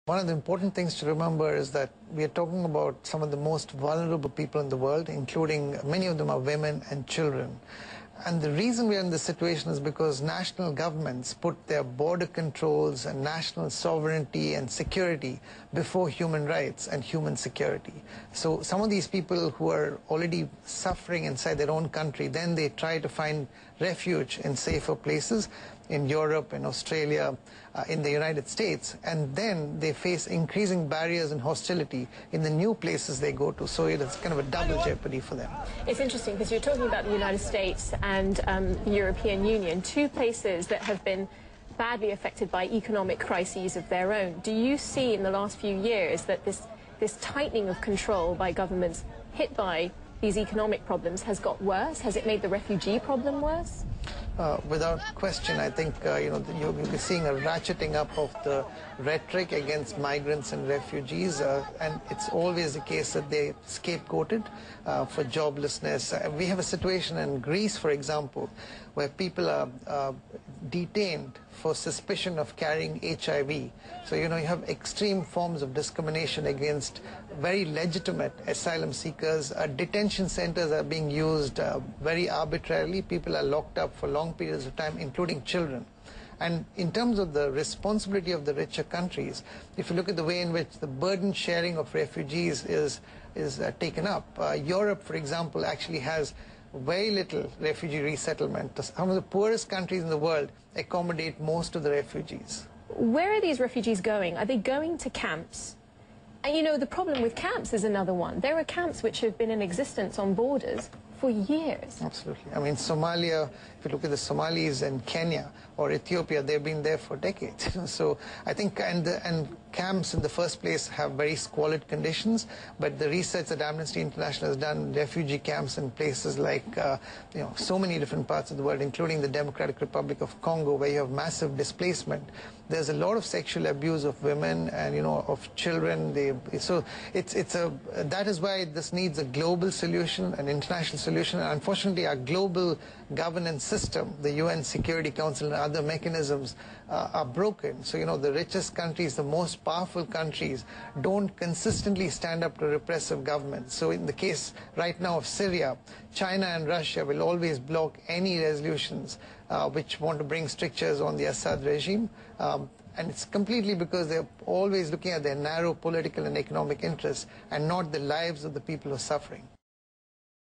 One of the important things to remember is that we are talking about some of the most vulnerable people in the world, including many of them are women and children. And the reason we are in this situation is because national governments put their border controls and national sovereignty and security before human rights and human security. So some of these people who are already suffering inside their own country, then they try to find refuge in safer places in Europe, in Australia, in the United States, and then they face increasing barriers and hostility in the new places they go to. So it's kind of a double jeopardy for them. It's interesting because you're talking about the United States and the European Union, two places that have been badly affected by economic crises of their own. Do you see in the last few years that this tightening of control by governments hit by these economic problems has got worse? Has it made the refugee problem worse? Without question, I think you'll be seeing a ratcheting up of the rhetoric against migrants and refugees, and it's always the case that they're scapegoated for joblessness. We have a situation in Greece, for example, where people are detained for suspicion of carrying HIV. So, you have extreme forms of discrimination against very legitimate asylum seekers. Detention centers are being used very arbitrarily. People are locked up for long periods of time, including children. And in terms of the responsibility of the richer countries, if you look at the way in which the burden sharing of refugees is taken up, Europe, for example, actually has very little refugee resettlement. Some of the poorest countries in the world accommodate most of the refugees. Where are these refugees going? Are they going to camps? And the problem with camps is another one. There are camps which have been in existence on borders for years. Absolutely. I mean, Somalia, if you look at the Somalis in Kenya or Ethiopia, they've been there for decades. So I think, and camps in the first place have very squalid conditions, but the research that Amnesty International has done, refugee camps in places like, so many different parts of the world, including the Democratic Republic of Congo, where you have massive displacement. There's a lot of sexual abuse of women and, of children. That is why this needs a global solution, an international solution. And unfortunately, our global governance system, the UN Security Council and other mechanisms are broken. So, the richest countries, the most powerful countries don't consistently stand up to repressive governments. So in the case right now of Syria, China and Russia will always block any resolutions which want to bring strictures on the Assad regime. And it's completely because they're always looking at their narrow political and economic interests and not the lives of the people who are suffering.